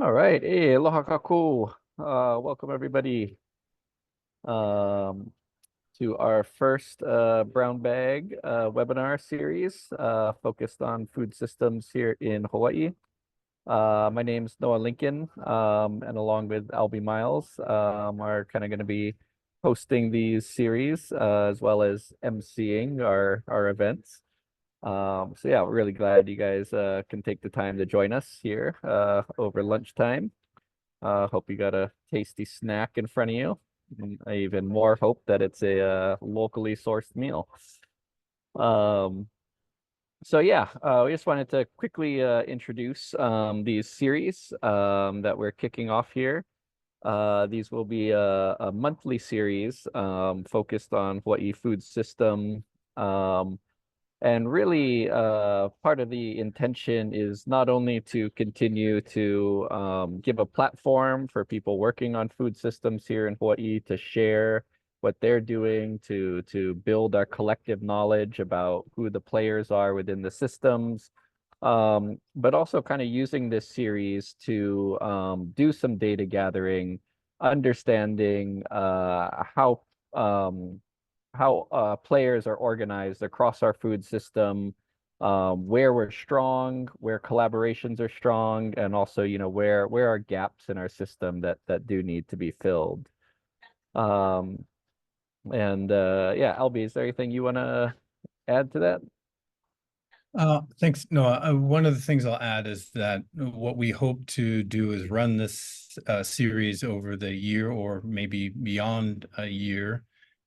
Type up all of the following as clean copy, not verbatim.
All right. Hey, aloha kakou. Welcome everybody um, to our first brown bag webinar series focused on food systems here in Hawaii. My name's Noah Lincoln, and along with Albie Miles, are kind of going to be hosting these series as well as emceeing our events. So yeah, we're really glad you guys can take the time to join us here over lunchtime. Hope you got a tasty snack in front of you. And I even more hope that it's a locally sourced meal. Um, so yeah, we just wanted to quickly introduce these series that we're kicking off here. These will be a monthly series focused on Hawaii food system. Um, and really, part of the intention is not only to continue to give a platform for people working on food systems here in Hawaii to share what they're doing to build our collective knowledge about who the players are within the systems, but also kind of using this series to do some data gathering, understanding how players are organized across our food system, where we're strong, where collaborations are strong, and also, where are gaps in our system that do need to be filled. Um, and yeah, Albie, is there anything you want to add to that? Thanks, Noah. One of the things I'll add is that what we hope to do is run this series over the year or maybe beyond a year.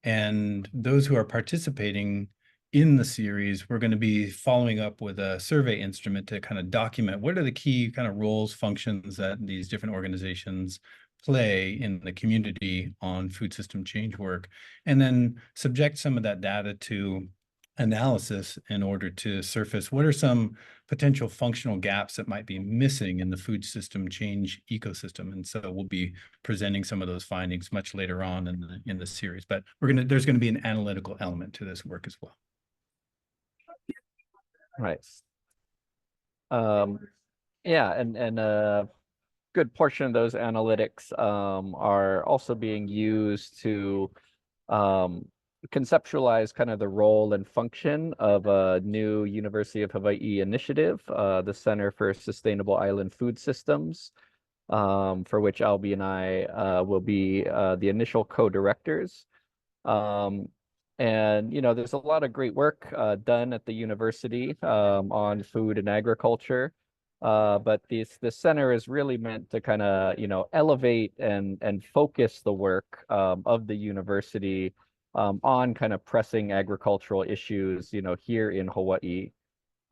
And those who are participating in the series, we're going to be following up with a survey instrument to kind of document what are the key kind of roles, functions that these different organizations play in the community on food system change work, and then subject some of that data to analysis in order to surface what are some potential functional gaps that might be missing in the food system change ecosystem. And so we'll be presenting some of those findings much later on in the series. But there's going to be an analytical element to this work as well. Right. Um, yeah, and a good portion of those analytics are also being used to um, conceptualize kind of the role and function of a new University of Hawaii initiative, the Center for Sustainable Island Food Systems, for which Albie and I will be the initial co-directors. Um, and there's a lot of great work done at the university on food and agriculture. But this center is really meant to kind of, elevate and focus the work of the university on kind of pressing agricultural issues, here in Hawaii.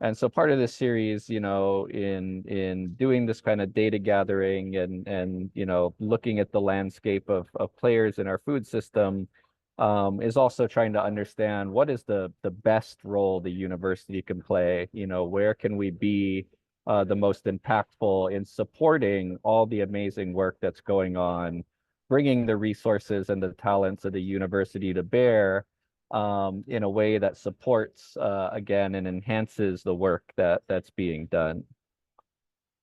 And so part of this series, in doing this kind of data gathering and looking at the landscape of players in our food system, is also trying to understand what is the best role the university can play. Where can we be the most impactful in supporting all the amazing work that's going on, bringing the resources and the talents of the university to bear in a way that supports again and enhances the work that's being done.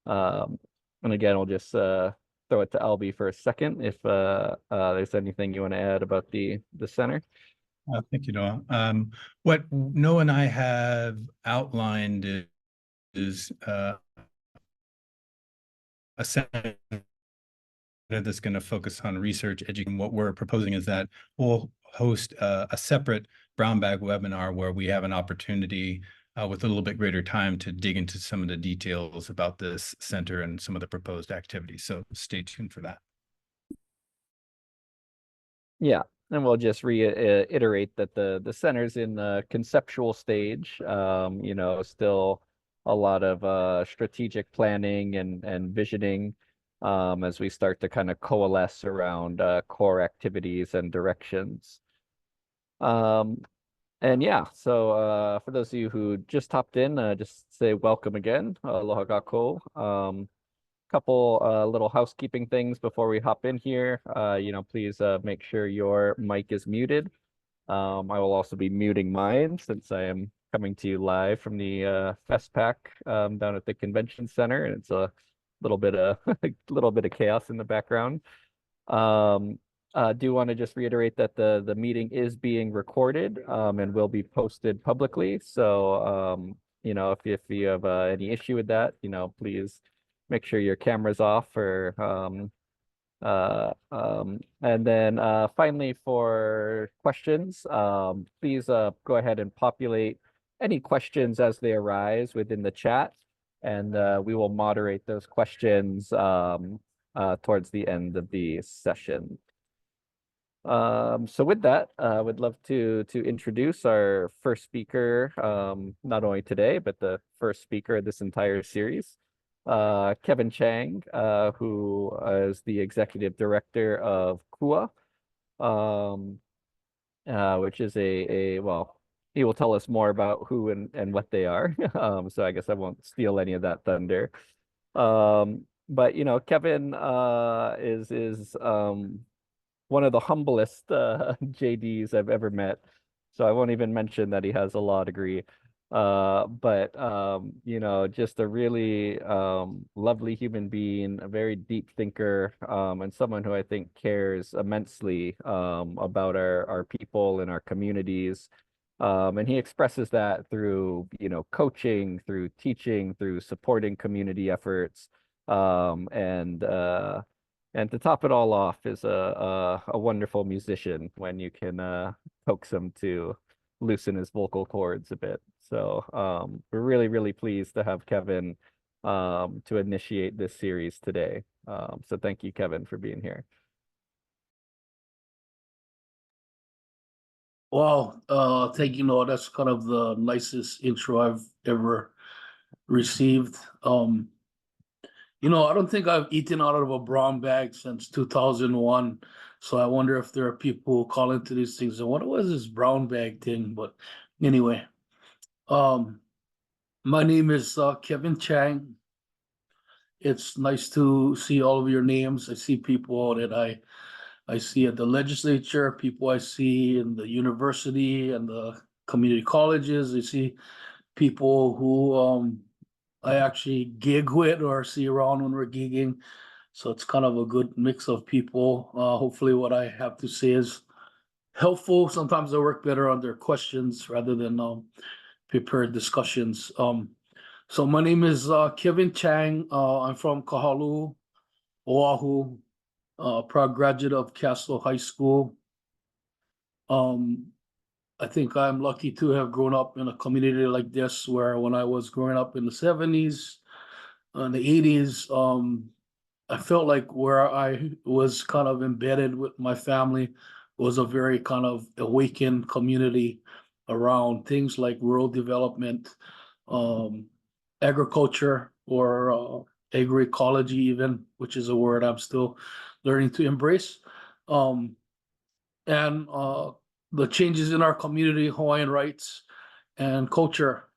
Um, and again, I'll just throw it to Albie for a second if there's anything you want to add about the center. Thank you, Noah. What Noah and I have outlined is a center that's going to focus on research, education. What we're proposing is that we'll host a separate brown bag webinar where we have an opportunity with a little bit greater time to dig into some of the details about this center and some of the proposed activities. So stay tuned for that. Yeah, and we'll just reiterate that the center's in the conceptual stage. Still a lot of strategic planning and visioning as we start to kind of coalesce around core activities and directions. Um, and yeah, so for those of you who just hopped in, just say welcome again. Aloha gako. Couple little housekeeping things before we hop in here. Please make sure your mic is muted. I will also be muting mine since I am coming to you live from the Fest Pack down at the convention center, and it's a little bit of a little bit of chaos in the background. Um, do want to just reiterate that the meeting is being recorded and will be posted publicly. So if you have any issue with that, please make sure your camera's off or and then finally for questions, please go ahead and populate any questions as they arise within the chat, and we will moderate those questions towards the end of the session. So with that, I would love to introduce our first speaker, not only today, but the first speaker of this entire series, Kevin Chang, who is the executive director of KUA, which is well, he will tell us more about who and what they are. So I guess I won't steal any of that thunder. But Kevin is one of the humblest JDs I've ever met. So I won't even mention that he has a law degree. But just a really lovely human being, a very deep thinker, and someone who I think cares immensely about our people and our communities. And he expresses that through, coaching, through teaching, through supporting community efforts. And to top it all off is a wonderful musician when you can coax him to loosen his vocal cords a bit. So we're really, really pleased to have Kevin to initiate this series today. So thank you, Kevin, for being here. Well, thank you, Noah. That's kind of the nicest intro I've ever received. I don't think I've eaten out of a brown bag since 2001. So I wonder if there are people who call into these things and what was this brown bag thing? But anyway, my name is Kevin Chang. It's nice to see all of your names. I see people that I see at the legislature, people I see in the university and the community colleges. I see people who I actually gig with or see around when we're gigging. So it's kind of a good mix of people. Hopefully what I have to say is helpful. Sometimes I work better on their questions rather than prepared discussions. So my name is Kevin Chang. I'm from Kahalu, Oahu, proud graduate of Castle High School. I think I'm lucky to have grown up in a community like this, where when I was growing up in the 70s and the 80s, I felt like where I was kind of embedded with my family was a very kind of awakened community around things like rural development, agriculture, or agroecology even, which is a word I'm still learning to embrace. And the changes in our community, Hawaiian rights and culture.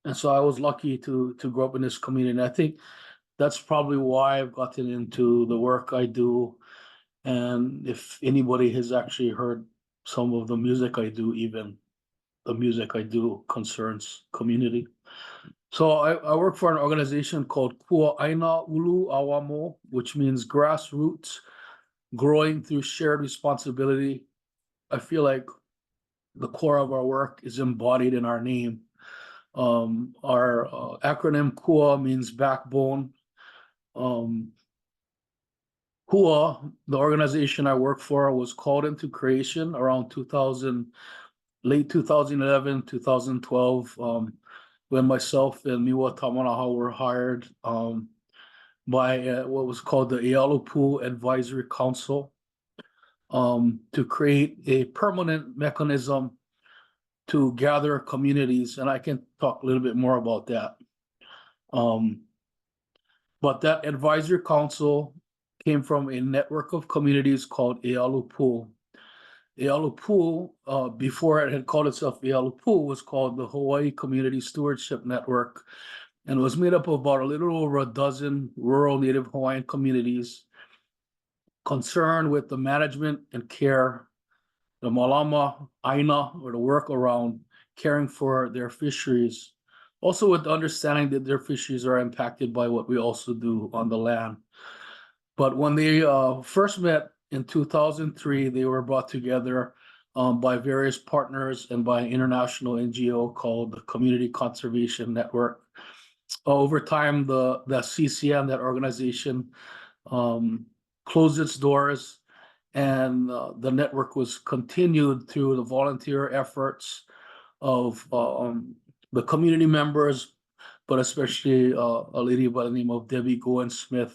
And so I was lucky to grow up in this community. And I think that's probably why I've gotten into the work I do. And if anybody has actually heard some of the music I do, even the music I do concerns community. So I work for an organization called Kuaʻāina ʻAuamo, which means grassroots, growing through shared responsibility. I feel like the core of our work is embodied in our name. Our acronym KUA means backbone. KUA, the organization I work for, was called into creation around late 2011, 2012, when myself and Miwa Tamanaha were hired by what was called the ʻAuamo Advisory Council, to create a permanent mechanism to gather communities. And I can talk a little bit more about that. But that advisory council came from a network of communities called ʻAuamo. ʻAuamo, before it had called itself ʻAuamo, was called the Hawaii Community Stewardship Network, and was made up of about a little over a dozen rural Native Hawaiian communities concerned with the management and care, the malama aina, or the work around caring for their fisheries, also with the understanding that their fisheries are impacted by what we also do on the land. But when they first met in 2003, they were brought together by various partners and by an international NGO called the Community Conservation Network. Over time, the CCN, that organization, closed its doors, and the network was continued through the volunteer efforts of the community members, but especially a lady by the name of Debbie Goen Smith,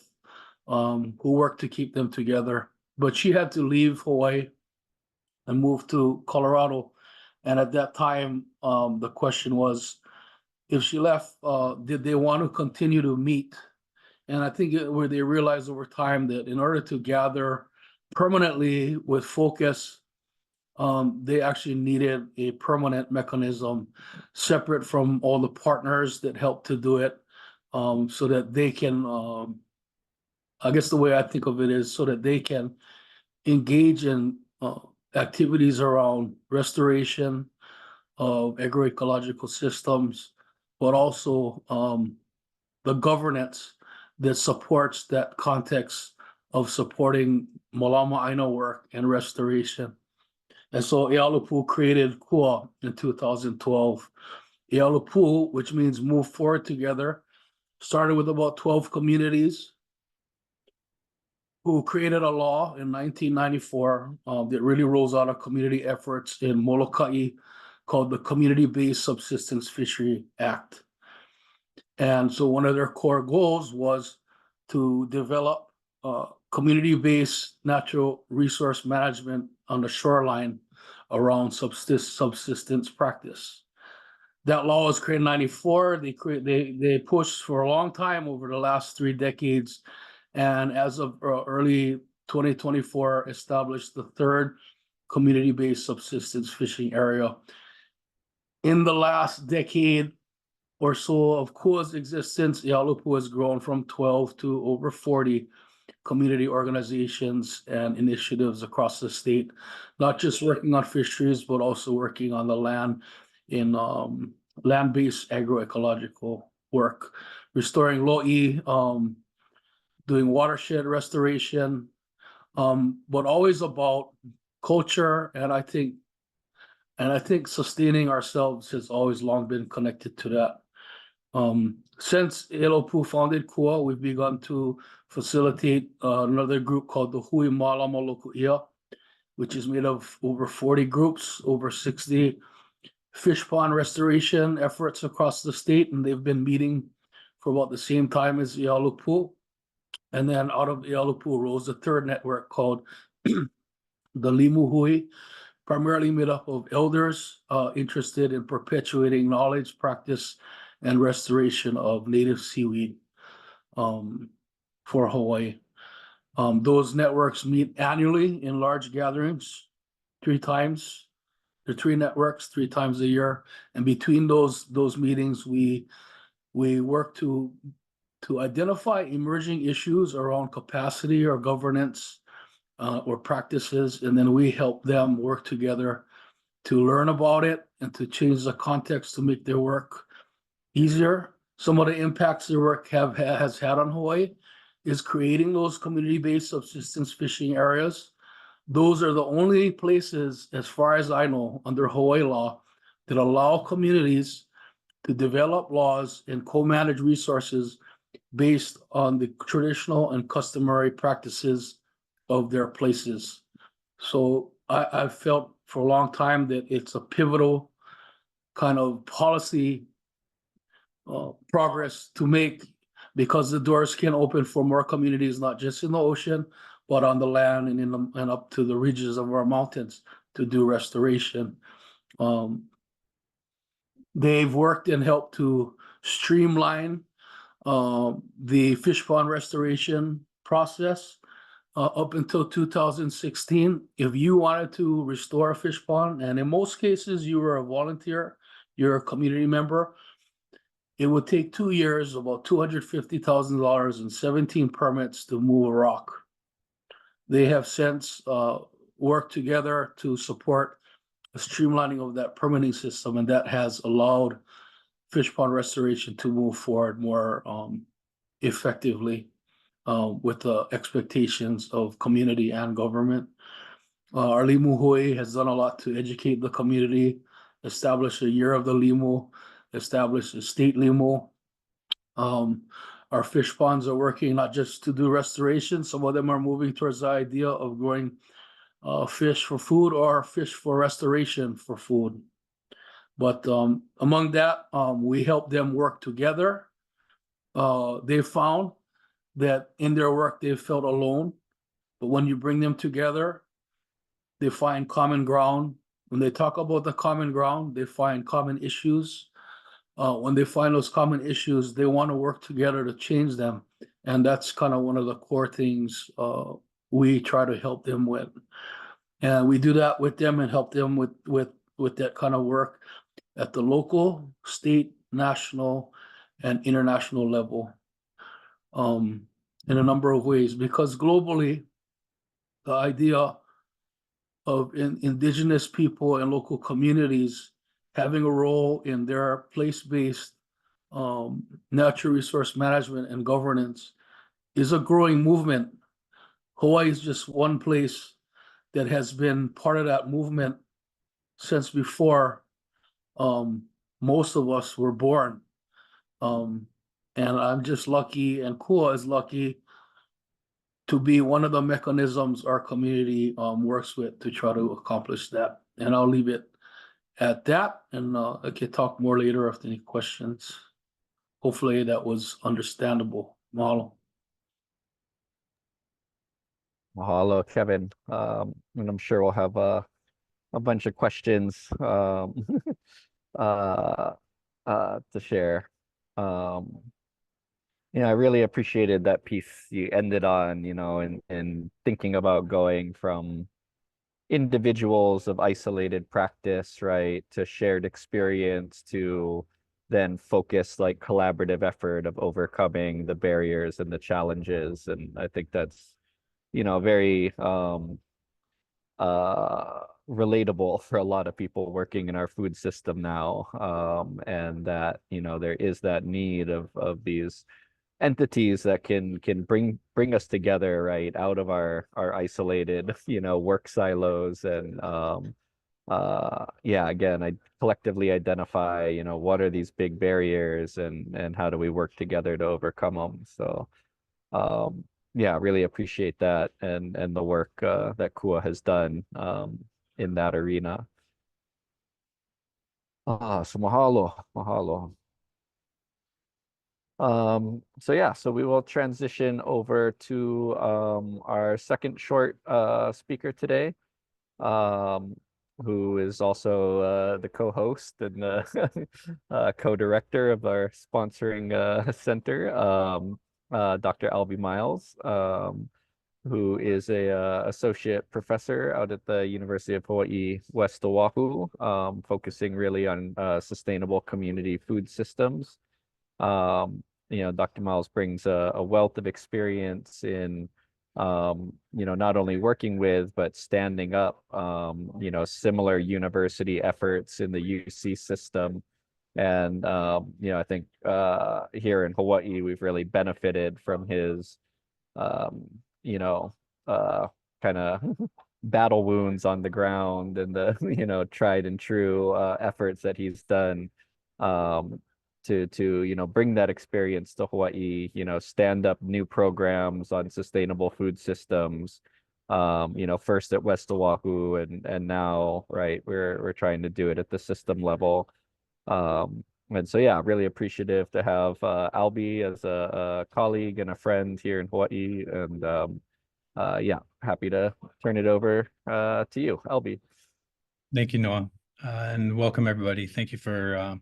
who worked to keep them together. But she had to leave Hawaii and move to Colorado. And at that time, the question was, if she left, did they want to continue to meet? And I think where they realized over time that in order to gather permanently with focus, they actually needed a permanent mechanism separate from all the partners that helped to do it, so that they can, I guess the way I think of it is so that they can engage in activities around restoration of agroecological systems, but also the governance that supports that context of supporting Malama Aina work and restoration. And so ʻAuamo created KUA in 2012. ʻAuamo, which means move forward together, started with about 12 communities who created a law in 1994 that really rolls out of community efforts in Molokaʻi called the Community-Based Subsistence Fishery Act. And so one of their core goals was to develop community-based natural resource management on the shoreline around subsistence practice. That law was created in 94. They pushed for a long time over the last 3 decades, and as of early 2024, established the 3rd community-based subsistence fishing area. In the last decade or so of KUA's existence, ʻAuamo has grown from 12 to over 40 community organizations and initiatives across the state, not just working on fisheries, but also working on the land in land-based agroecological work, restoring lo'i, doing watershed restoration, but always about culture. And I think sustaining ourselves has always long been connected to that. Since ʻAuamo founded KUA, we've begun to facilitate another group called the Hui Mālama Lokuʻia, which is made of over 40 groups, over 60 fish pond restoration efforts across the state, and they've been meeting for about the same time as ʻAuamo. And then out of ʻAuamo rose a 3rd network called the Limu Hui, primarily made up of elders interested in perpetuating knowledge, practice, and restoration of native seaweed for Hawaii. Those networks meet annually in large gatherings 3 times. There are 3 networks 3 times a year, and between those meetings, we work to identify emerging issues around capacity or governance or practices, and then we help them work together to learn about it and to change the context to make their work easier. Some of the impacts their work has had on Hawaii is creating those community-based subsistence fishing areas. Those are the only places, as far as I know, under Hawaii law that allow communities to develop laws and co-manage resources based on the traditional and customary practices of their places. So I've felt for a long time that it's a pivotal kind of policy progress to make, because the doors can open for more communities, not just in the ocean, but on the land and up to the ridges of our mountains to do restoration. They've worked and helped to streamline the fish pond restoration process. Up until 2016, if you wanted to restore a fish pond, and in most cases you were a volunteer, you're a community member, it would take 2 years, about $250,000 and 17 permits to move a rock. They have since worked together to support a streamlining of that permitting system, and that has allowed fish pond restoration to move forward more effectively with the expectations of community and government. Our Limu Hawaii has done a lot to educate the community, establish a year of the Limu, establish a state Limu. Our fish ponds are working not just to do restoration. Some of them are moving towards the idea of growing fish for food or fish for restoration for food. But among that, we help them work together. They found that in their work, they felt alone. But when you bring them together, they find common ground. When they talk about the common ground, they find common issues. When they find those common issues, they want to work together to change them. And that's kind of one of the core things we try to help them with. And we do that with them and help them with that kind of work at the local, state, national, and international level in a number of ways. Because globally, the idea of indigenous people and local communities having a role in their place-based natural resource management and governance is a growing movement. Hawaii is just one place that has been part of that movement since before most of us were born. And I'm just lucky, and KUA is lucky to be one of the mechanisms our community works with to try to accomplish that. And I'll leave it at that, and I can talk more later if any questions. Hopefully that was understandable. Mahalo. Mahalo, Kevin. And I'm sure we'll have a bunch of questions to share. I really appreciated that piece you ended on, in thinking about going from individuals of isolated practice, right, to shared experience, to then focus like collaborative effort of overcoming the barriers and the challenges. And I think that's, very relatable for a lot of people working in our food system now. And that, there is that need of these entities that can bring us together, right, out of our isolated, work silos. And again, I collectively identify, what are these big barriers, and how do we work together to overcome them. So really appreciate that, and the work that KUA has done in that arena. So mahalo. So we will transition over to our second short speaker today, who is also the co-host and the co-director of our sponsoring center, Dr. Albie Miles, who is a associate professor out at the University of Hawaii, West Oahu, focusing really on sustainable community food systems. Dr. Miles brings a wealth of experience in, not only working with, but standing up, similar university efforts in the UC system. And, I think here in Hawaii, we've really benefited from his, kind of battle wounds on the ground, and the, tried and true efforts that he's done to bring that experience to Hawaii, stand up new programs on sustainable food systems, first at West Oahu, and now, right, we're trying to do it at the system level. And so, really appreciative to have Albie as a colleague and a friend here in Hawaii. And happy to turn it over to you, Albie. Thank you, Noah, and welcome everybody. Thank you for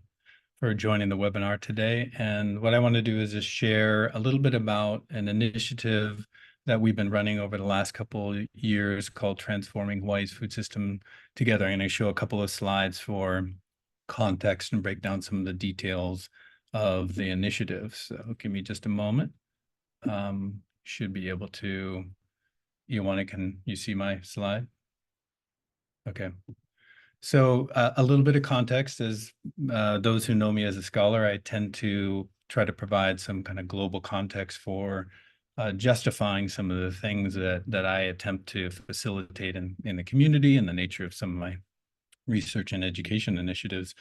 joining the webinar today. And what I want to do is just share a little bit about an initiative that we've been running over the last couple of years called Transforming Hawaii's Food System Together. I'm going to show a couple of slides for context and break down some of the details of the initiative. So give me just a moment. Should be able to, can you see my slide? Okay. So a little bit of context is those who know me as a scholar, I tend to try to provide some kind of global context for justifying some of the things that I attempt to facilitate in the community and the nature of some of my research and education initiatives.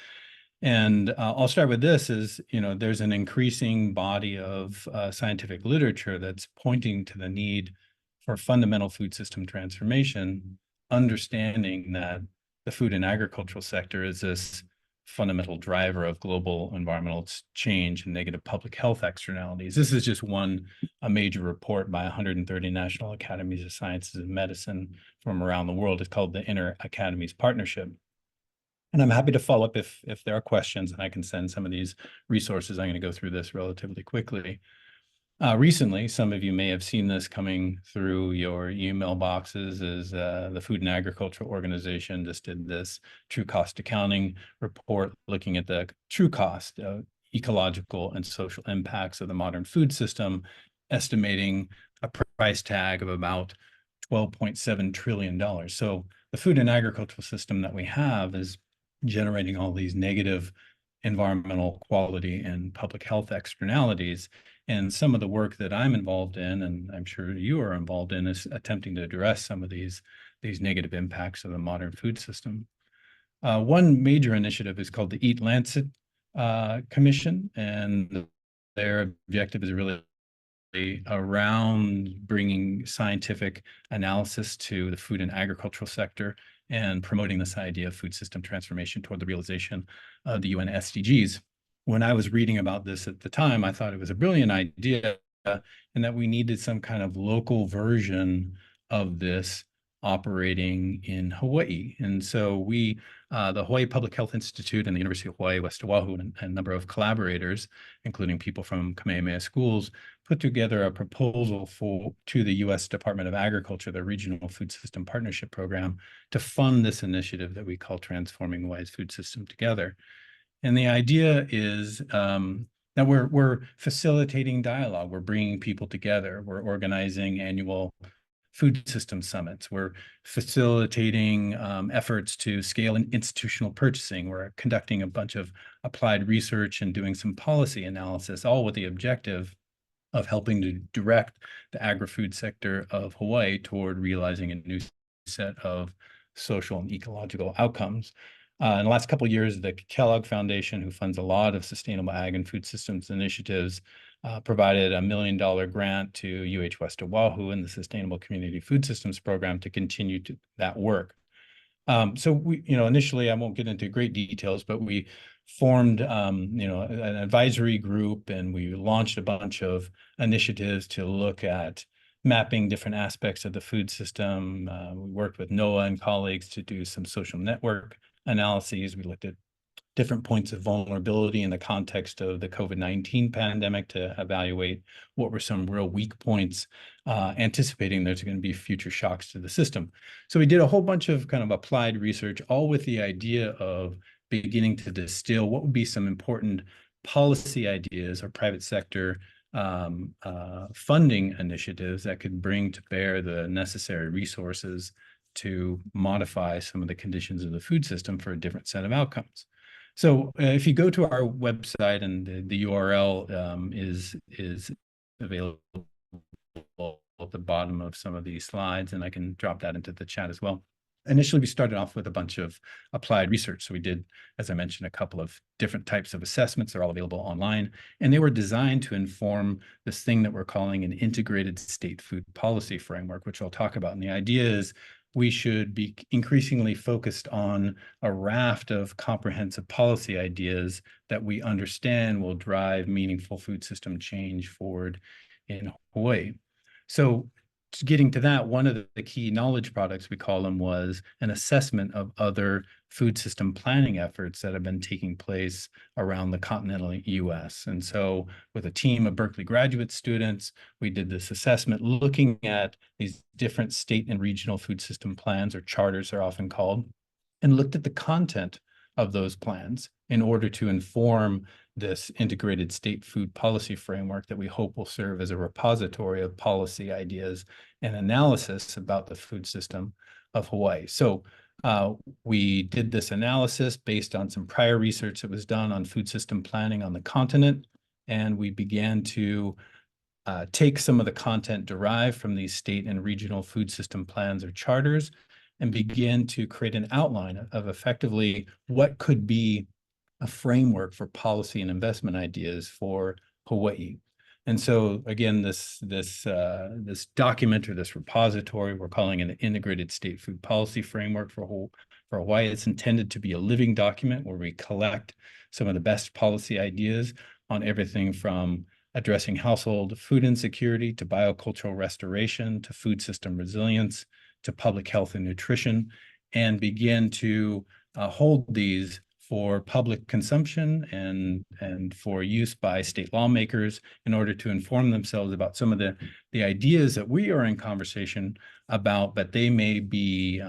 And I'll start with this is, there's an increasing body of scientific literature that's pointing to the need for fundamental food system transformation, understanding that the food and agricultural sector is this fundamental driver of global environmental change and negative public health externalities. This is just a major report by 130 national academies of sciences and medicine from around the world. It's called the Inter-Academies Partnership. And I'm happy to follow up if there are questions, and I can send some of these resources. I'm going to go through this relatively quickly. Recently, some of you may have seen this coming through your email boxes, is the Food and Agriculture Organization just did this true cost accounting report looking at the true cost, ecological and social impacts of the modern food system, estimating a price tag of about $12.7 trillion. So the food and agricultural system that we have is generating all these negative environmental quality and public health externalities. And some of the work that I'm involved in, and I'm sure you are involved in, is attempting to address some of these negative impacts of the modern food system. One major initiative is called the Eat Lancet Commission, and their objective is really around bringing scientific analysis to the food and agricultural sector and promoting this idea of food system transformation toward the realization of the UN SDGs. When I was reading about this at the time, I thought it was a brilliant idea and that we needed some kind of local version of this operating in Hawaii. And so we, the Hawaii Public Health Institute and the University of Hawaii, West Oahu, and a number of collaborators, including people from Kamehameha schools, put together a proposal to the U.S. Department of Agriculture, the Regional Food System Partnership Program, to fund this initiative that we call Transforming Hawaii's Food System Together. And the idea is that we're facilitating dialogue, we're bringing people together, we're organizing annual food system summits, we're facilitating efforts to scale institutional purchasing, we're conducting a bunch of applied research and doing some policy analysis, all with the objective of helping to direct the agri-food sector of Hawaii toward realizing a new set of social and ecological outcomes. In the last couple of years, the Kellogg Foundation, who funds a lot of sustainable ag and food systems initiatives, provided $1 million grant to UH West Oahu and the Sustainable Community Food Systems Program to continue that work. So we, initially, I won't get into great details, but we formed, an advisory group, and we launched a bunch of initiatives to look at mapping different aspects of the food system. We worked with NOAA and colleagues to do some social network analyses. We looked at different points of vulnerability in the context of the COVID-19 pandemic to evaluate what were some real weak points, anticipating there's going to be future shocks to the system. So we did a whole bunch of kind of applied research, all with the idea of beginning to distill what would be some important policy ideas or private sector funding initiatives that could bring to bear the necessary resources to modify some of the conditions of the food system for a different set of outcomes. So if you go to our website, and the URL is available at the bottom of some of these slides, and I can drop that into the chat as well. Initially, we started off with a bunch of applied research. So we did, as I mentioned, a couple of different types of assessments. They're all available online, and they were designed to inform this thing that we're calling an integrated state food policy framework, which I'll talk about. And the idea is we should be increasingly focused on a raft of comprehensive policy ideas that we understand will drive meaningful food system change forward in Hawaii. So getting to that, one of the key knowledge products, we call them, was an assessment of other food system planning efforts that have been taking place around the continental US. And so with a team of Berkeley graduate students, we did this assessment looking at these different state and regional food system plans, or charters they're often called, and looked at the content of those plans in order to inform this integrated state food policy framework that we hope will serve as a repository of policy ideas and analysis about the food system of Hawaii. So We did this analysis based on some prior research that was done on food system planning on the continent, and we began to take some of the content derived from these state and regional food system plans or charters and begin to create an outline of effectively what could be a framework for policy and investment ideas for Hawaii. And so again, this document or this repository, we're calling it an integrated state food policy framework for Hawaii. It's intended to be a living document where we collect some of the best policy ideas on everything from addressing household food insecurity to biocultural restoration to food system resilience to public health and nutrition, and begin to hold these for public consumption and for use by state lawmakers in order to inform themselves about some of the ideas that we are in conversation about, but they may be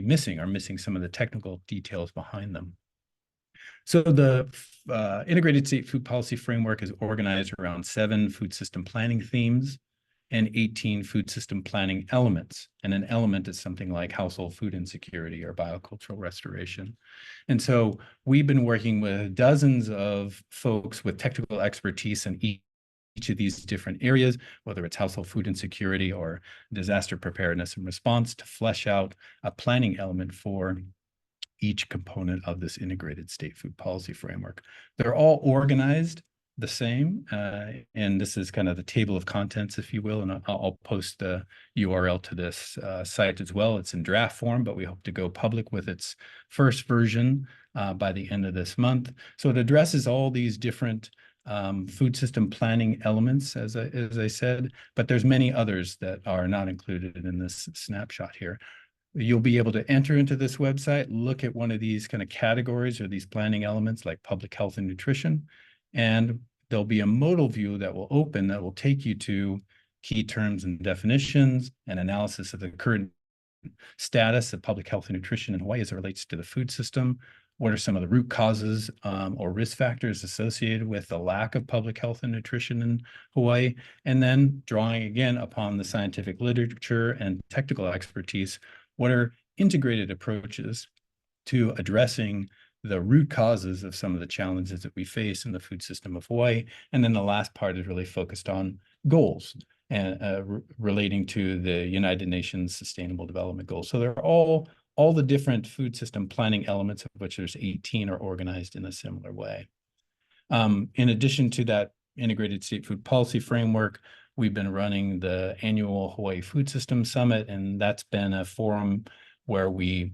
missing some of the technical details behind them. So the integrated state food policy framework is organized around 7 food system planning themes and 18 food system planning elements. And an element is something like household food insecurity or biocultural restoration. And so we've been working with dozens of folks with technical expertise in each of these different areas, whether it's household food insecurity or disaster preparedness and response, to flesh out a planning element for each component of this integrated state food policy framework. They're all organized the same, and this is kind of the table of contents, if you will, and I'll post the URL to this site as well. It's in draft form, but we hope to go public with its first version by the end of this month. So it addresses all these different food system planning elements, as I said, but there's many others that are not included in this snapshot here. You'll be able to enter into this website, look at one of these kind of categories or these planning elements like public health and nutrition, and there'll be a modal view that will open that will take you to key terms and definitions and analysis of the current status of public health and nutrition in Hawaii as it relates to the food system. What are some of the root causes or risk factors associated with the lack of public health and nutrition in Hawaii? And then drawing again upon the scientific literature and technical expertise, what are integrated approaches to addressing the root causes of some of the challenges that we face in the food system of Hawaii? And then the last part is really focused on goals and relating to the United Nations Sustainable Development Goals. So they're all the different food system planning elements, of which there's 18, are organized in a similar way. In addition to that integrated state food policy framework, we've been running the annual Hawaii Food System Summit, and that's been a forum where we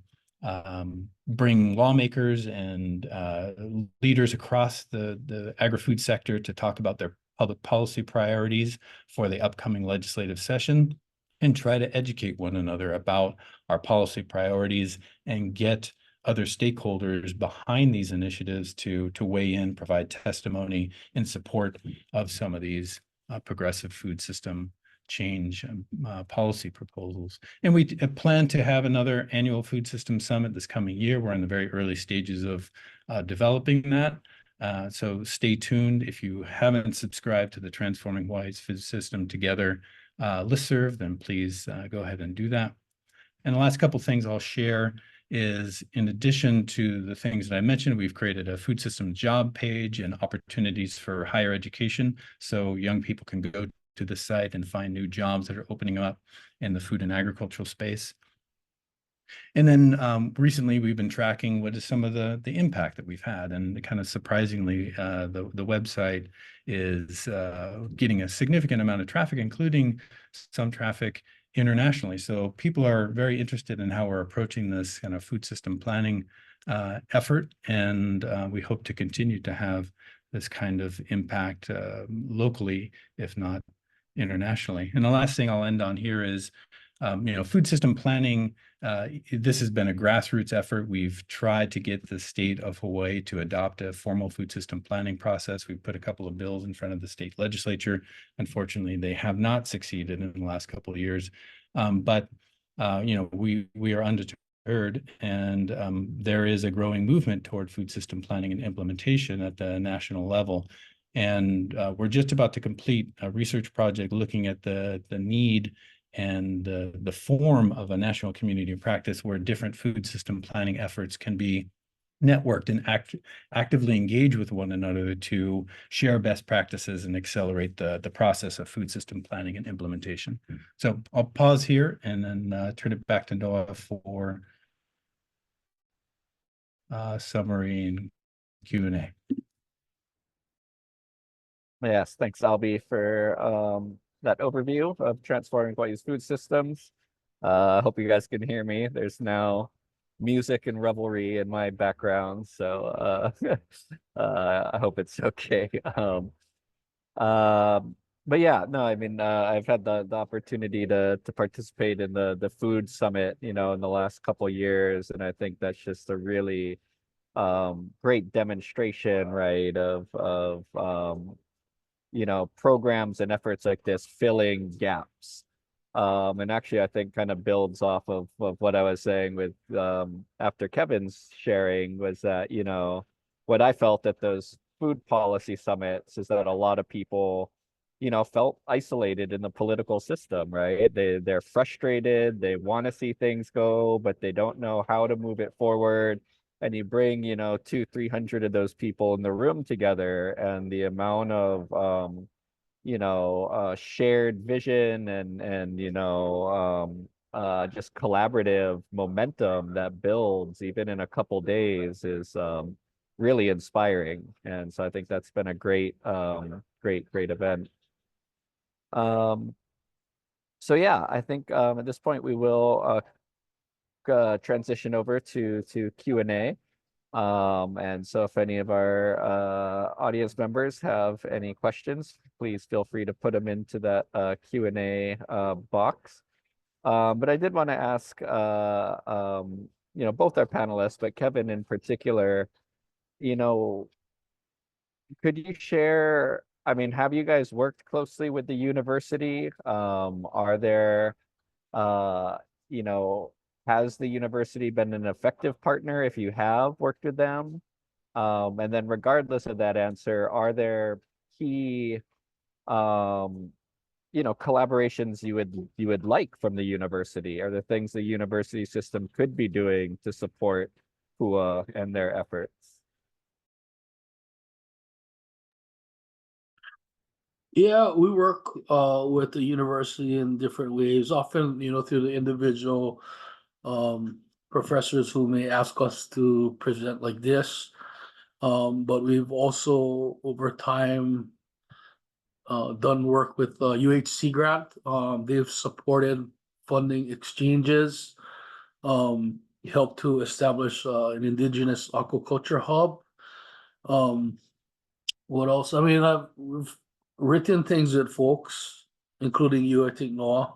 bring lawmakers and leaders across the agri-food sector to talk about their public policy priorities for the upcoming legislative session and try to educate one another about our policy priorities and get other stakeholders behind these initiatives to weigh in, provide testimony in support of some of these progressive food system change policy proposals. And we plan to have another annual food system summit this coming year. We're in the very early stages of developing that. So stay tuned. If you haven't subscribed to the Transforming Hawaii's Food System Together listserv, then please go ahead and do that. And the last couple of things I'll share is, in addition to the things that I mentioned, we've created a food system job page and opportunities for higher education. So young people can go to the site and find new jobs that are opening up in the food and agricultural space. And then recently we've been tracking what is some of the impact that we've had, and kind of surprisingly, the website is getting a significant amount of traffic, including some traffic internationally. So people are very interested in how we're approaching this kind of food system planning effort, and we hope to continue to have this kind of impact locally, if not internationally. And the last thing I'll end on here is, food system planning. This has been a grassroots effort. We've tried to get the state of Hawaii to adopt a formal food system planning process. We've put a couple of bills in front of the state legislature. Unfortunately, they have not succeeded in the last couple of years. But we are undeterred, and there is a growing movement toward food system planning and implementation at the national level. And we're just about to complete a research project looking at the need and the form of a national community of practice where different food system planning efforts can be networked and actively engage with one another to share best practices and accelerate the process of food system planning and implementation. So I'll pause here and then turn it back to Noah for summary and Q&A. Yes, thanks, Albie, for that overview of transforming Hawaii's food systems. I hope you guys can hear me. There's now music and revelry in my background, so I hope it's okay. But yeah, no, I mean, I've had the opportunity to participate in the food summit, you know, in the last couple of years, and I think that's just a really great demonstration, right, of you know, programs and efforts like this filling gaps. And actually, I think kind of builds off of what I was saying with after Kevin's sharing was that, you know, what I felt at those food policy summits is that a lot of people, you know, felt isolated in the political system, right? They're frustrated, they want to see things go, but they don't know how to move it forward. And you bring, you know, 200-300 of those people in the room together, and the amount of you know, shared vision and you know, just collaborative momentum that builds even in a couple days is really inspiring. And so I think that's been a great great event. So yeah, I think at this point we will transition over to Q&A. And so if any of our audience members have any questions, please feel free to put them into that Q&A box. But I did want to ask, you know, both our panelists, but Kevin in particular, you know, could you share, I mean, have you guys worked closely with the university? Are there, you know, has the university been an effective partner if you have worked with them? And then regardless of that answer, are there key, you know, collaborations you would like from the university? Are there things the university system could be doing to support KUA and their efforts? Yeah, we work with the university in different ways, often, you know, through the individual professors who may ask us to present like this. But we've also over time done work with UHC grant. They've supported funding exchanges, helped to establish an indigenous aquaculture hub. What else? I mean, we've written things with folks, including you, I think, Noah.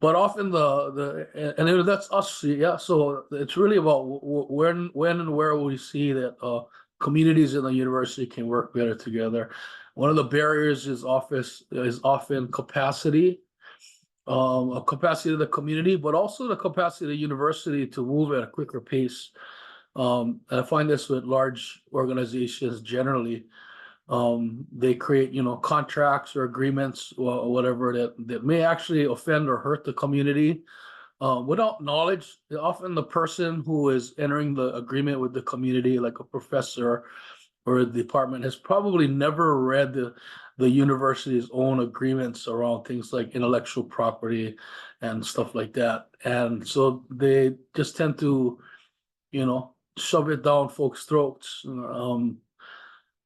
But often and that's us, yeah. So it's really about when and where we see that communities in the university can work better together. One of the barriers is often capacity, capacity of the community, but also the capacity of the university to move at a quicker pace. And I find this with large organizations generally. They create, you know, contracts or agreements or whatever that may actually offend or hurt the community without knowledge. Often the person who is entering the agreement with the community, like a professor or a department, has probably never read the university's own agreements around things like intellectual property and stuff like that. And so they just tend to, you know, shove it down folks' throats.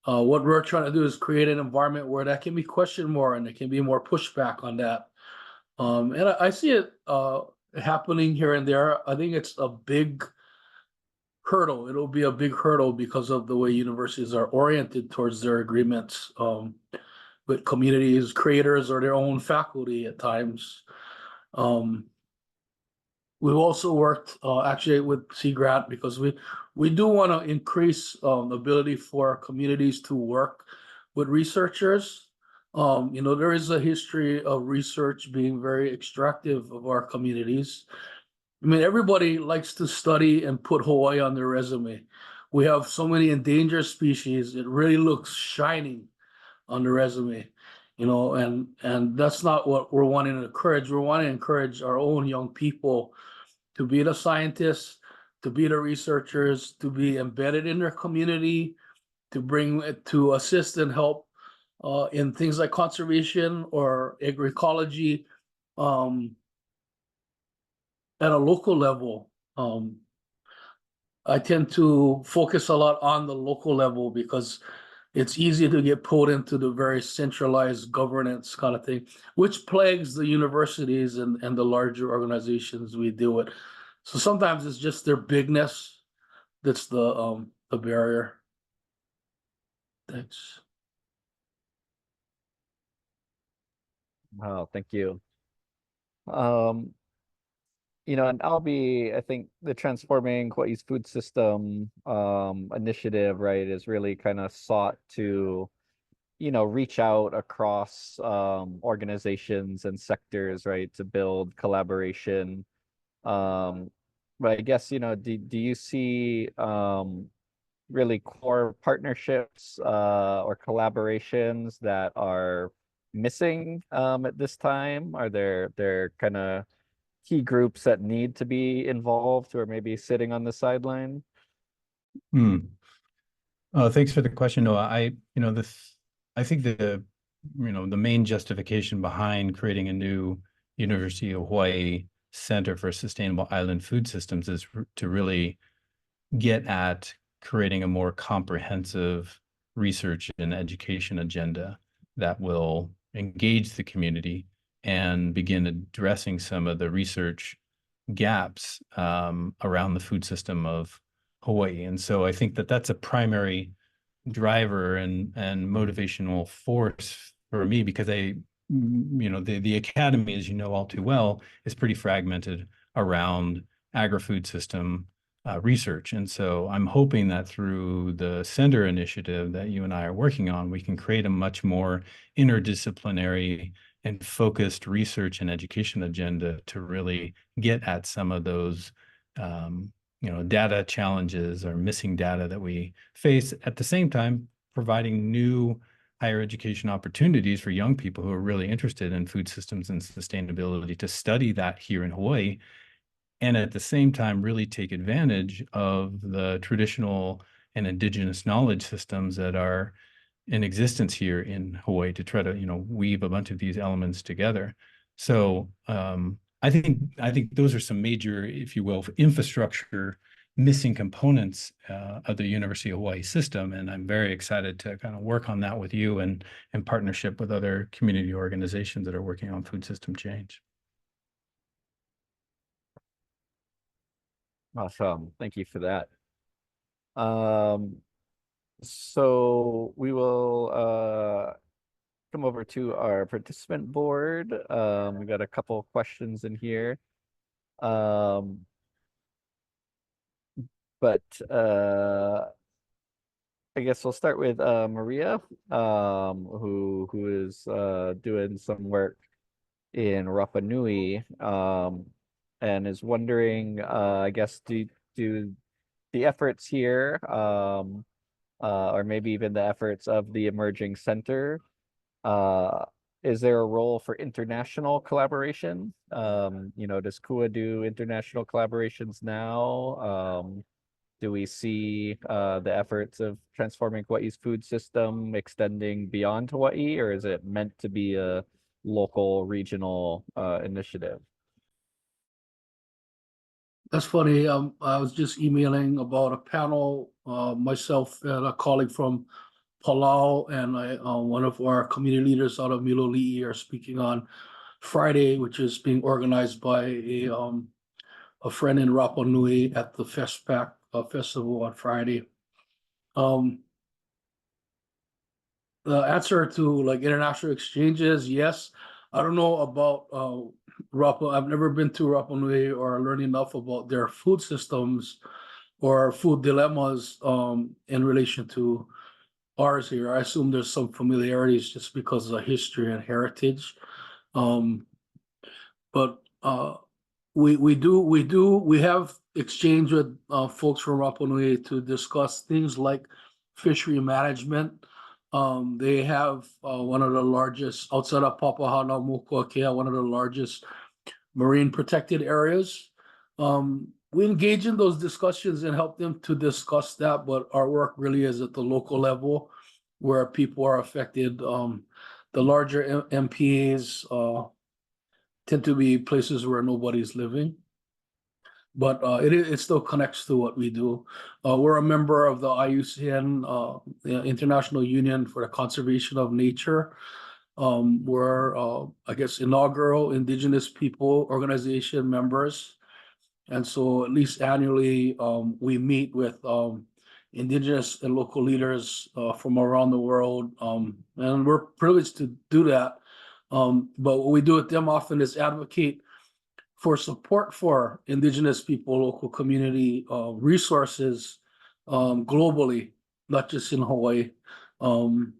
What we're trying to do is create an environment where that can be questioned more and there can be more pushback on that. And I see it happening here and there. I think it's a big hurdle. It'll be a big hurdle because of the way universities are oriented towards their agreements with communities, creators, or their own faculty at times. We've also worked actually with Sea Grant because we do want to increase the ability for communities to work with researchers. You know, there is a history of research being very extractive of our communities. I mean, everybody likes to study and put Hawaii on their resume. We have so many endangered species, it really looks shining on the resume. you know, and that's not what we're wanting to encourage. We're wanting to encourage our own young people to be the scientists, to be the researchers, to be embedded in their community, to assist and help in things like conservation or agroecology at a local level. I tend to focus a lot on the local level because it's easy to get pulled into the very centralized governance kind of thing, which plagues the universities and the larger organizations we deal with. So sometimes it's just their bigness that's the barrier. Thanks. Oh, thank you. You know, and Albie, I think the Transforming Kauai's Food System initiative, right, is really kind of sought to, you know, reach out across organizations and sectors, right, to build collaboration. But I guess, you know, do you see really core partnerships or collaborations that are missing at this time? Are there kind of key groups that need to be involved or maybe sitting on the sideline? Thanks for the question, Noah. I think the main justification behind creating a new University of Hawaii Center for Sustainable Island Food Systems is to really get at creating a more comprehensive research and education agenda that will engage the community and begin addressing some of the research gaps around the food system of Hawaii. And so I think that that's a primary driver and motivational force for me, because the academy, as you know all too well, is pretty fragmented around agri-food system research. And so I'm hoping that through the Center initiative that you and I are working on, we can create a much more interdisciplinary and focused research and education agenda to really get at some of those data challenges or missing data that we face, at the same time providing new higher education opportunities for young people who are really interested in food systems and sustainability to study that here in Hawaii, and at the same time really take advantage of the traditional and indigenous knowledge systems that are in existence here in Hawaii to try to, weave a bunch of these elements together. So I think those are some major, if you will, infrastructure missing components of the University of Hawaii system. And I'm very excited to kind of work on that with you and in partnership with other community organizations that are working on food system change. Awesome. Thank you for that. So we will come over to our participant board. We got a couple of questions in here. But I guess we'll start with Maria, who is doing some work in Rapa Nui, and is wondering, I guess, do the efforts here, or maybe even the efforts of the emerging center, is there a role for international collaboration? Does KUA do international collaborations now? Do we see the efforts of transforming Hawaii's food system extending beyond Hawaii, or is it meant to be a local, regional initiative? That's funny. I was just emailing about a panel, myself and a colleague from Palau and one of our community leaders out of Miloli'i are speaking on Friday, which is being organized by a friend in Rapa Nui at the FestPac festival on Friday. The answer to like international exchanges, yes. I don't know about Rapa. I've never been to Rapa Nui or learned enough about their food systems or food dilemmas in relation to ours here. I assume there's some familiarities just because of history and heritage. But we have exchange with folks from Rapa Nui to discuss things like fishery management, They have one of the largest, outside of Papahanaumokuakea, one of the largest marine protected areas. We engage in those discussions and help them to discuss that, but our work really is at the local level where people are affected. The larger MPAs tend to be places where nobody's living, but it still connects to what we do. We're a member of the IUCN, the International Union for the Conservation of Nature. We're, I guess, inaugural Indigenous people organization members. And so at least annually, we meet with Indigenous and local leaders from around the world. And we're privileged to do that. But what we do with them often is advocate for support for Indigenous people, local community resources globally, not just in Hawaii. And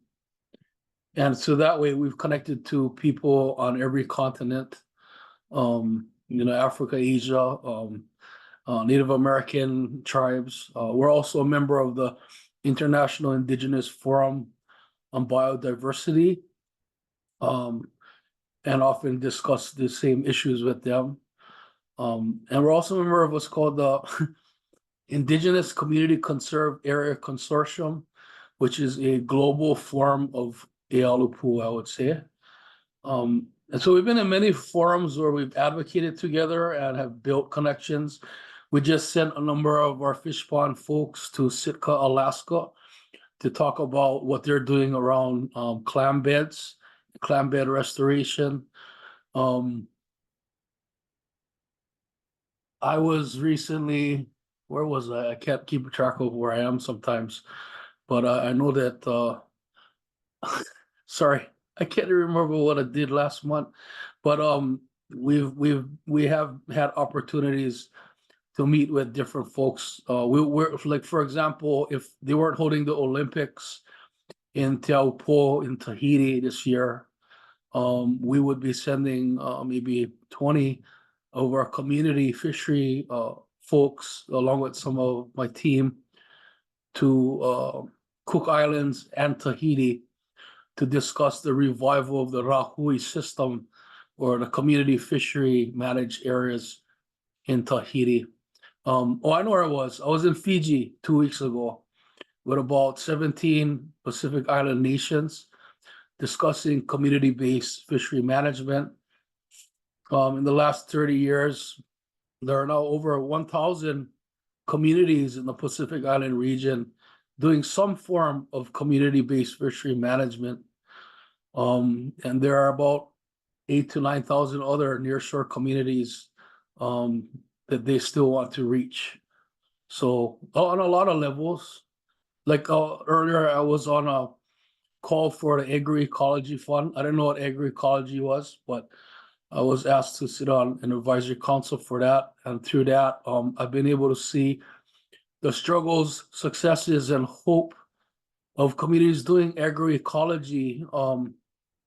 so that way we've connected to people on every continent, Africa, Asia, Native American tribes. We're also a member of the International Indigenous Forum on Biodiversity, and often discuss the same issues with them. And we're also a member of what's called the Indigenous Community Conserved Area Consortium, which is a global form of ʻAuamo, I would say. And so we've been in many forums where we've advocated together and have built connections. We just sent a number of our fish pond folks to Sitka, Alaska, to talk about what they're doing around clam beds, clam bed restoration. I was recently, where was I? I can't keep track of where I am sometimes, but I know that, sorry, I can't remember what I did last month, but we have had opportunities to meet with different folks. We're like, for example, if they weren't holding the Olympics in Te Aupo in Tahiti this year, we would be sending maybe 20 of our community fishery folks, along with some of my team, to Cook Islands and Tahiti to discuss the revival of the Rahui system, or the community fishery managed areas in Tahiti. I know where I was. I was in Fiji 2 weeks ago with about 17 Pacific Island nations discussing community-based fishery management. In the last 30 years, there are now over 1,000 communities in the Pacific Island region doing some form of community-based fishery management. And there are about 8,000 to 9,000 other nearshore communities that they still want to reach. So on a lot of levels, like earlier I was on a call for the agroecology fund. I didn't know what agroecology was, but I was asked to sit on an advisory council for that. And through that, I've been able to see the struggles, successes, and hope of communities doing agroecology all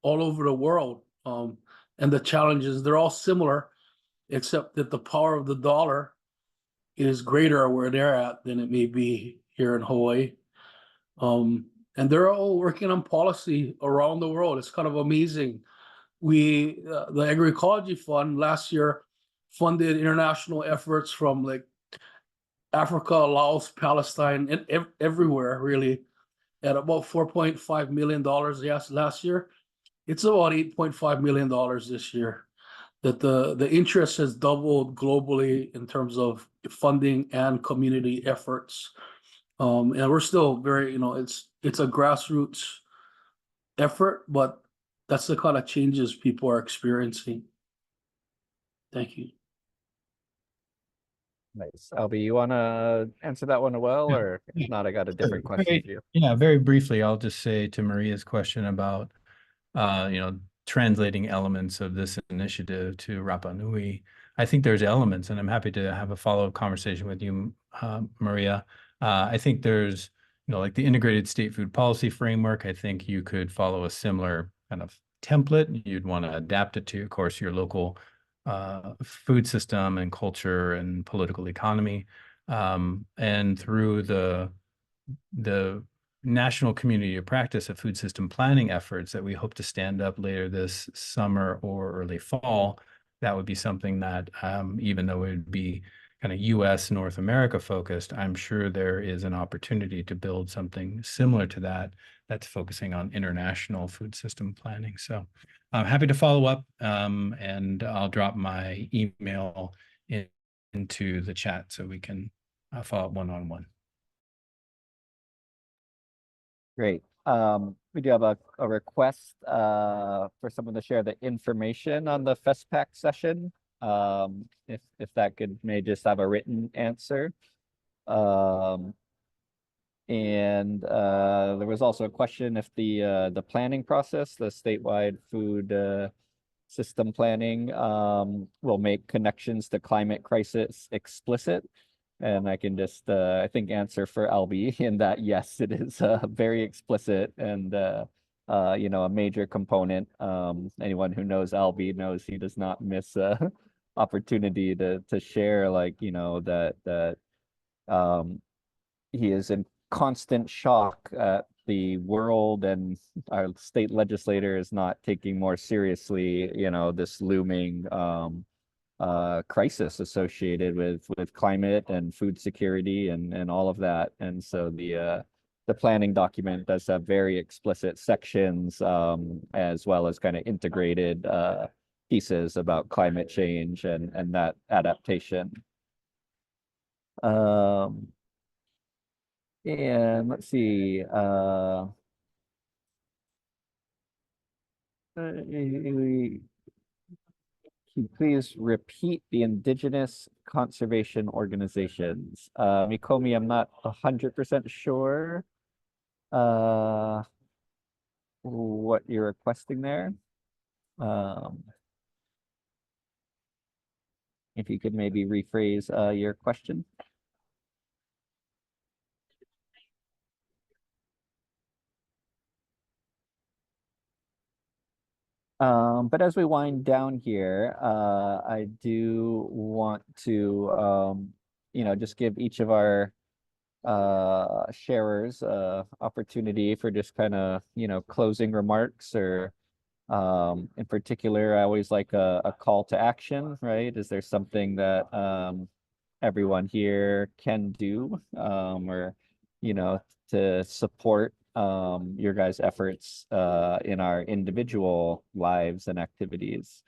over the world. And the challenges, they're all similar, except that the power of the dollar is greater where they're at than it may be here in Hawaii. And they're all working on policy around the world. It's kind of amazing. The Agroecology Fund last year funded international efforts from like Africa, Laos, Palestine, and everywhere really, at about $4.5 million last year. It's about $8.5 million this year. That the interest has doubled globally in terms of funding and community efforts. And we're still very, it's a grassroots effort, but that's the kind of changes people are experiencing. Thank you. Nice. Albie, you want to answer that one as well, or if not, I got a different question for you. Yeah, very briefly, I'll just say to Maria's question about, translating elements of this initiative to Rapa Nui. I think there's elements, and I'm happy to have a follow-up conversation with you, Maria. I think there's, like the integrated state food policy framework. I think you could follow a similar kind of template. You'd want to adapt it to, of course, your local food system and culture and political economy. And through the national community of practice of food system planning efforts that we hope to stand up later this summer or early fall. That would be something that, even though it would be kind of US, North America focused, I'm sure there is an opportunity to build something similar to that that's focusing on international food system planning. So I'm happy to follow up, and I'll drop my email into the chat so we can follow up one-on-one. Great. We do have a request for someone to share the information on the FESPAC session. If that may just have a written answer. And there was also a question if the planning process, the statewide food system planning, will make connections to climate crisis explicit. And I can just, I think, answer for Albie in that, yes, it is very explicit and, you know, a major component. Anyone who knows Albie knows he does not miss a opportunity to share, like, you know, that he is in constant shock at the world and our state legislator is not taking more seriously, you know, this looming crisis associated with climate and food security and all of that. And so the planning document does have very explicit sections, as well as kind of integrated pieces about climate change and that adaptation. And let's see, can you please repeat the indigenous conservation organizations? Mikomi, I'm not 100% sure what you're requesting there. If you could maybe rephrase your question. But as we wind down here, I do want to, you know, just give each of our sharers opportunity for just kind of, you know, closing remarks or in particular, I always like a call to action, right? Is there something that everyone here can do or, you know, to support your guys' efforts in our individual lives and activities?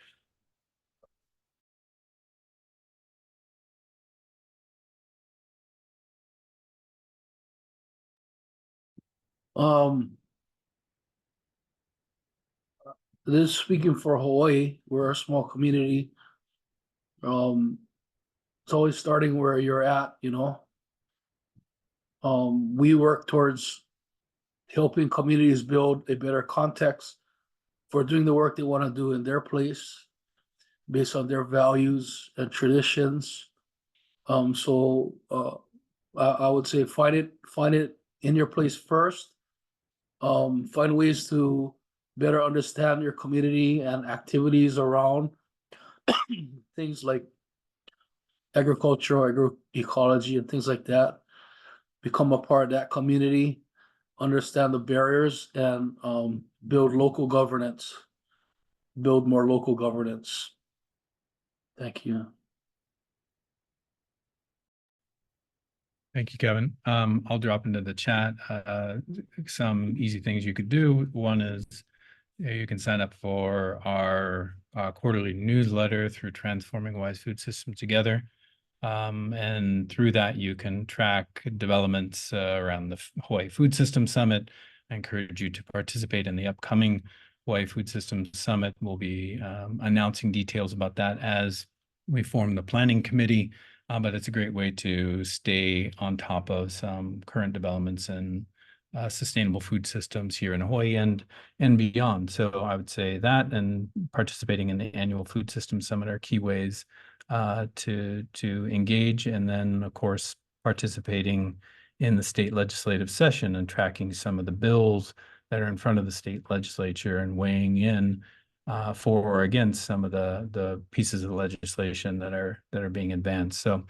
This is speaking for Hawaii. We're a small community. It's always starting where you're at, you know. We work towards helping communities build a better context for doing the work they want to do in their place based on their values and traditions. So I would say find it in your place first. Find ways to better understand your community and activities around things like agriculture, agroecology, and things like that. Become a part of that community, understand the barriers, and build local governance. Build more local governance. Thank you. Thank you, Kevin. I'll drop into the chat some easy things you could do. One is you can sign up for our quarterly newsletter through Transforming Wise Food System Together. And through that, you can track developments around the Hawaii Food System Summit. I encourage you to participate in the upcoming Hawaii Food System Summit. We'll be announcing details about that as we form the planning committee. But it's a great way to stay on top of some current developments in sustainable food systems here in Hawaii and beyond. So I would say that and participating in the annual Food System Summit are key ways to engage. And then, of course, participating in the state legislative session and tracking some of the bills that are in front of the state legislature and weighing in for or against some of the pieces of legislation that are being advanced. So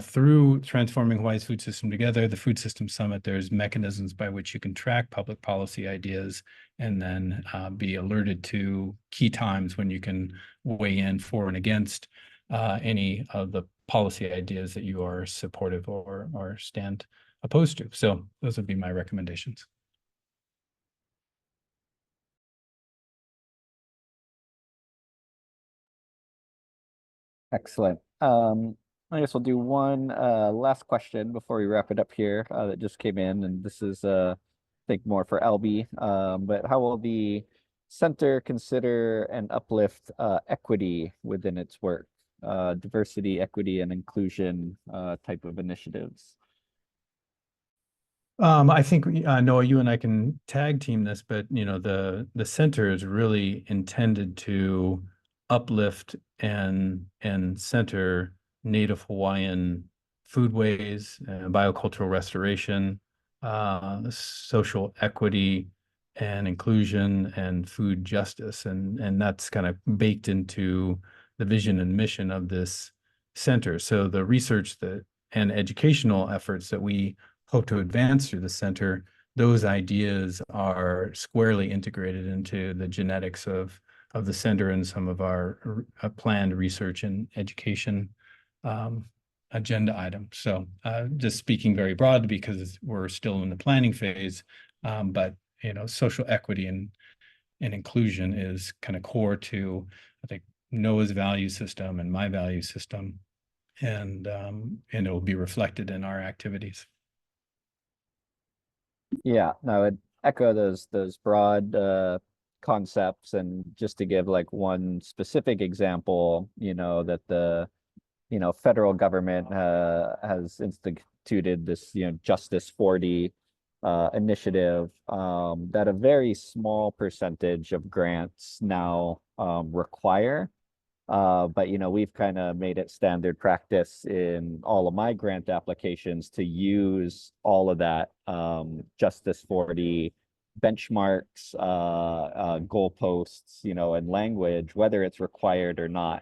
through Transforming Hawaii's Food System Together, the Food System Summit, there's mechanisms by which you can track public policy ideas and then be alerted to key times when you can weigh in for and against any of the policy ideas that you are supportive or stand opposed to. So those would be my recommendations. Excellent. I guess we'll do one last question before we wrap it up here that just came in, and this is I think more for Albie. But how will the center consider and uplift equity within its work, diversity, equity, and inclusion type of initiatives? I think Noah, you and I can tag team this, but the center is really intended to uplift and center Native Hawaiian foodways, biocultural restoration, social equity and inclusion, and food justice, and that's kind of baked into the vision and mission of this center. So the research and educational efforts that we hope to advance through the center, those ideas are squarely integrated into the genetics of the center and some of our planned research and education agenda items. So just speaking very broad because we're still in the planning phase, but social equity and inclusion is kind of core to, I think, Noah's value system and my value system, and it will be reflected in our activities. Yeah, no, I would echo those broad concepts, and just to give like one specific example, that the federal government has instituted this Justice 40 initiative that a very small percentage of grants now require. But we've kind of made it standard practice in all of my grant applications to use all of that Justice 40 benchmarks, goalposts, and language, whether it's required or not,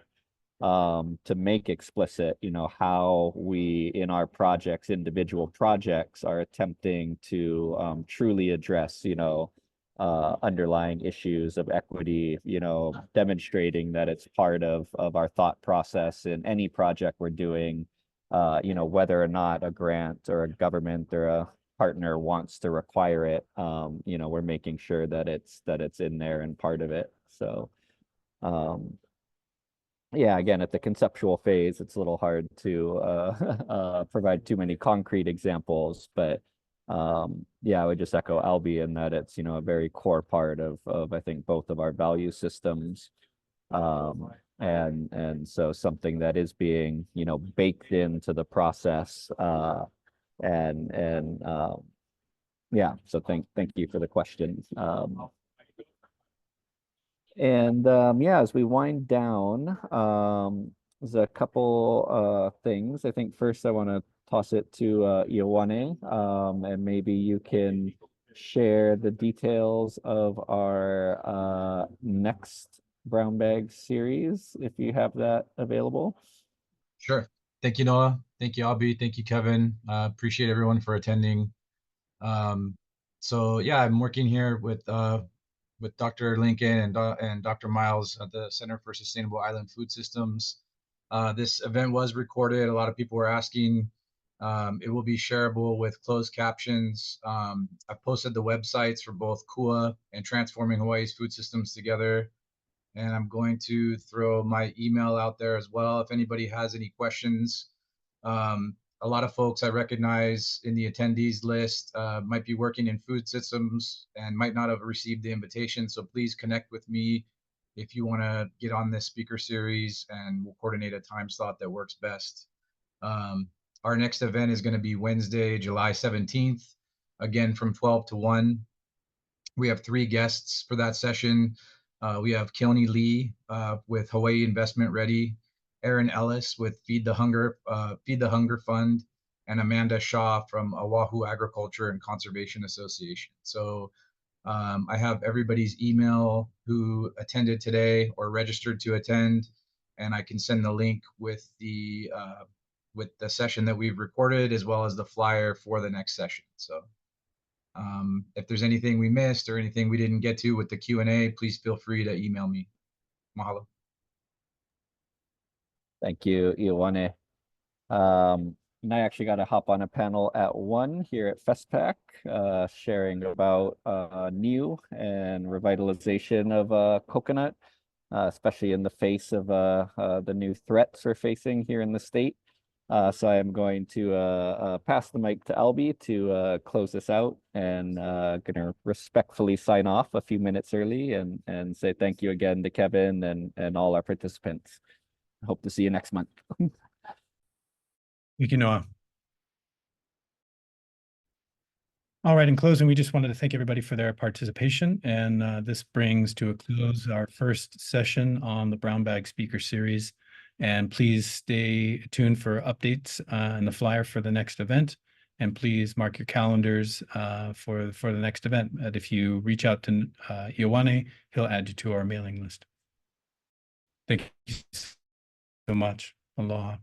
to make explicit, how we in our projects, individual projects, are attempting to truly address, underlying issues of equity, demonstrating that it's part of our thought process in any project we're doing, whether or not a grant or a government or a partner wants to require it, we're making sure that it's in there and part of it. So yeah, again, at the conceptual phase, it's a little hard to provide too many concrete examples, but yeah, I would just echo Albie in that it's a very core part of I think both of our value systems, and so something that is being baked into the process, and yeah, so thank you for the question. And yeah, as we wind down, there's a couple things. I think first I want to toss it to ʻAuamo, and maybe you can share the details of our next brown bag series if you have that available. Sure. Thank you, Noah. Thank you, Albie. Thank you, Kevin. Appreciate everyone for attending. So yeah, I'm working here with Dr. Lincoln and Dr. Miles at the Center for Sustainable Island Food Systems. This event was recorded. A lot of people were asking. It will be shareable with closed captions. I've posted the websites for both KUA and Transforming Hawaii's Food Systems Together. And I'm going to throw my email out there as well if anybody has any questions. A lot of folks I recognize in the attendees list might be working in food systems and might not have received the invitation. So please connect with me if you want to get on this speaker series, and we'll coordinate a time slot that works best. Our next event is going to be Wednesday, July 17th, again from 12 to 1. We have 3 guests for that session. We have Keone Lee with Hawaii Investment Ready, Aaron Ellis with Feed the Hunger Fund, and Amanda Shaw from Oahu Agriculture and Conservation Association. So I have everybody's email who attended today or registered to attend, and I can send the link with the session that we've recorded, as well as the flyer for the next session. So if there's anything we missed or anything we didn't get to with the Q&A, please feel free to email me. Mahalo. Thank you, ʻAuamo. And I actually got to hop on a panel at 1 here at FestPac, sharing about new and revitalization of coconut, especially in the face of the new threats we're facing here in the state. So I am going to pass the mic to Albie to close this out, and gonna respectfully sign off a few minutes early and say thank you again to Kevin and all our participants. Hope to see you next month. Thank you, Noah. All right, in closing, we just wanted to thank everybody for their participation. And this brings to a close our first session on the Brown Bag Speaker Series. And please stay tuned for updates in the flyer for the next event. And please mark your calendars for the next event. And if you reach out to ʻAuamo, he'll add you to our mailing list. Thank you so much. Aloha.